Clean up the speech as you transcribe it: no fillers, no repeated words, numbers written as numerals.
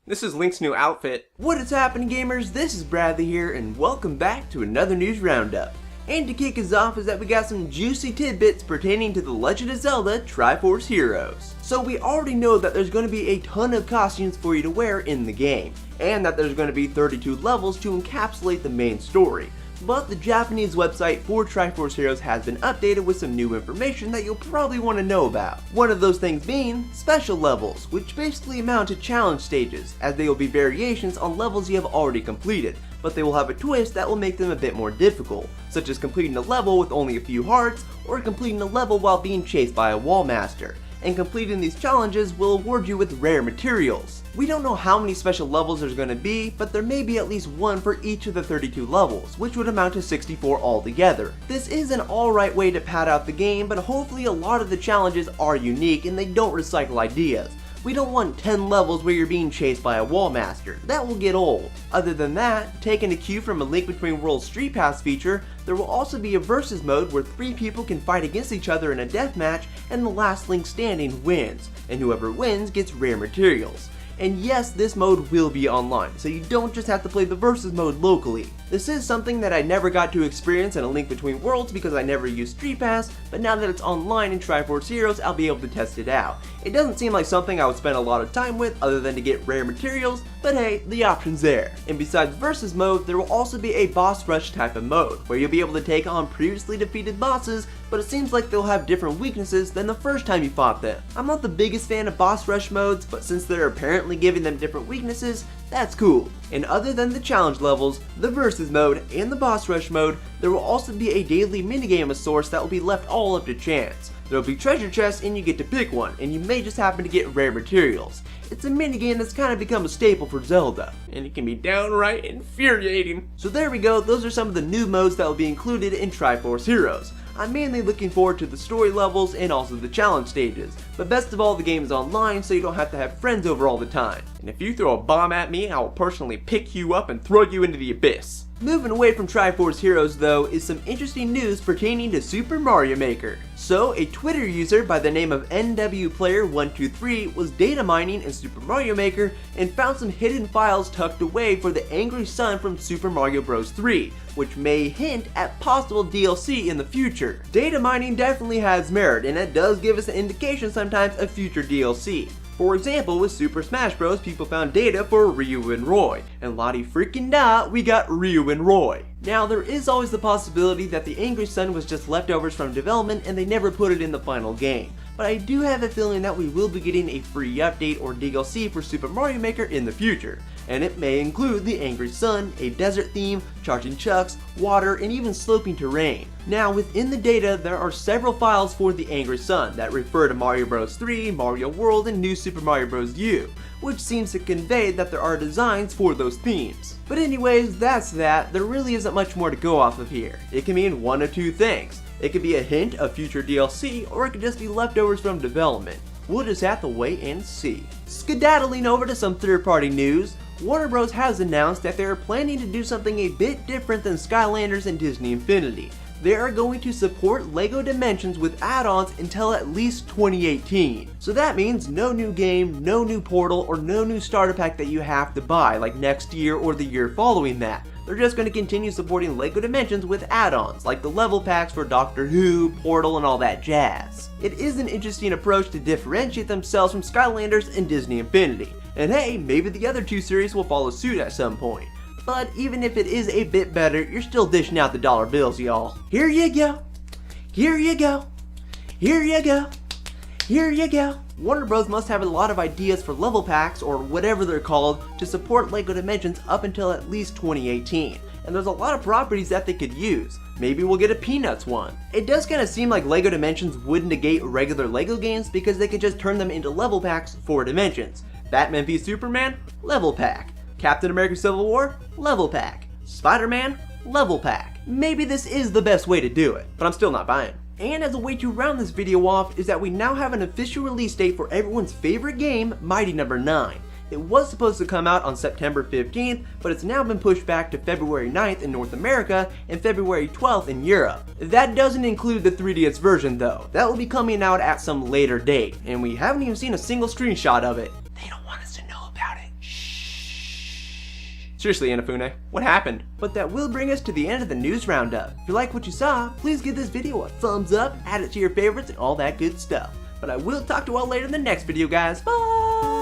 This is Link's new outfit. What is happening, gamers? This is Bradley here, and welcome back to another news roundup. And to kick us off is that we got some juicy tidbits pertaining to The Legend of Zelda Triforce Heroes. So we already know that there's going to be a ton of costumes for you to wear in the game, and that there's going to be 32 levels to encapsulate the main story. But the Japanese website for Triforce Heroes has been updated with some new information that you'll probably want to know about. One of those things being special levels, which basically amount to challenge stages, as they will be variations on levels you have already completed, but they will have a twist that will make them a bit more difficult, such as completing a level with only a few hearts, or completing a level while being chased by a wall master. And completing these challenges will award you with rare materials. We don't know how many special levels there's going to be, but there may be at least one for each of the 32 levels, which would amount to 64 altogether. This is an alright way to pad out the game, but hopefully a lot of the challenges are unique and they don't recycle ideas. We don't want 10 levels where you're being chased by a wall master. That will get old. Other than that, taking a cue from a Link Between Worlds Street Pass feature, there will also be a versus mode where 3 people can fight against each other in a deathmatch, and the last Link standing wins, and whoever wins gets rare materials. And yes, this mode will be online, so you don't just have to play the versus mode locally. This is something that I never got to experience in A Link Between Worlds because I never used Street Pass, but now that it's online in Triforce Heroes, I'll be able to test it out. It doesn't seem like something I would spend a lot of time with other than to get rare materials, but hey, the option's there. And besides versus mode, there will also be a boss rush type of mode, where you'll be able to take on previously defeated bosses, but it seems like they'll have different weaknesses than the first time you fought them. I'm not the biggest fan of boss rush modes, but since they're apparently giving them different weaknesses, that's cool. And other than the challenge levels, the versus mode, and the boss rush mode, there will also be a daily minigame of sorts that will be left all up to chance. There will be treasure chests and you get to pick one, and you may just happen to get rare materials. It's a minigame that's kind of become a staple for Zelda, and it can be downright infuriating. So there we go, those are some of the new modes that will be included in Triforce Heroes. I'm mainly looking forward to the story levels and also the challenge stages, but best of all, the game is online so you don't have to have friends over all the time. And if you throw a bomb at me, I will personally pick you up and throw you into the abyss. Moving away from Triforce Heroes though is some interesting news pertaining to Super Mario Maker. So a Twitter user by the name of NWPlayer123 was data mining in Super Mario Maker and found some hidden files tucked away for the angry son from Super Mario Bros. 3, which may hint at possible DLC in the future. Data mining definitely has merit, and it does give us an indication sometimes of future DLC. For example, with Super Smash Bros, people found data for Ryu and Roy, and Lottie freaking da, we got Ryu and Roy. Now, there is always the possibility that the Angry Sun was just leftovers from development and they never put it in the final game. But I do have a feeling that we will be getting a free update or DLC for Super Mario Maker in the future, and it may include the Angry Sun, a desert theme, charging chucks, water, and even sloping terrain. Now, within the data, there are several files for the Angry Sun that refer to Mario Bros. 3, Mario World, and New Super Mario Bros. U, which seems to convey that there are designs for those themes. But anyways, that's that. There really isn't much more to go off of here. It can mean one of two things. It could be a hint of future DLC, or it could just be leftovers from development. We'll just have to wait and see. Skedaddling over to some third-party news, Warner Bros. Has announced that they are planning to do something a bit different than Skylanders and Disney Infinity. They are going to support LEGO Dimensions with add-ons until at least 2018. So that means no new game, no new portal, or no new starter pack that you have to buy like next year or the year following that. They're just going to continue supporting LEGO Dimensions with add-ons, like the level packs for Doctor Who, Portal, and all that jazz. It is an interesting approach to differentiate themselves from Skylanders and Disney Infinity. And hey, maybe the other two series will follow suit at some point. But even if it is a bit better, you're still dishing out the dollar bills, y'all. Here you go. Here you go. Here you go. Here you go. Warner Bros. Must have a lot of ideas for level packs, or whatever they're called, to support LEGO Dimensions up until at least 2018. And there's a lot of properties that they could use. Maybe we'll get a Peanuts one. It does kind of seem like LEGO Dimensions would negate regular LEGO games because they could just turn them into level packs for Dimensions. Batman v Superman? Level pack. Captain America Civil War? Level pack. Spider-Man? Level pack. Maybe this is the best way to do it, but I'm still not buying. And as a way to round this video off is that we now have an official release date for everyone's favorite game, Mighty No. 9. It was supposed to come out on September 15th, but it's now been pushed back to February 9th in North America and February 12th in Europe. That doesn't include the 3DS version though. That will be coming out at some later date, and we haven't even seen a single screenshot of it. They don't want us to know about it. Shh. Seriously, Inafune, what happened? But that will bring us to the end of the news roundup. If you like what you saw, please give this video a thumbs up, add it to your favorites, and all that good stuff. But I will talk to you all later in the next video, guys. Bye!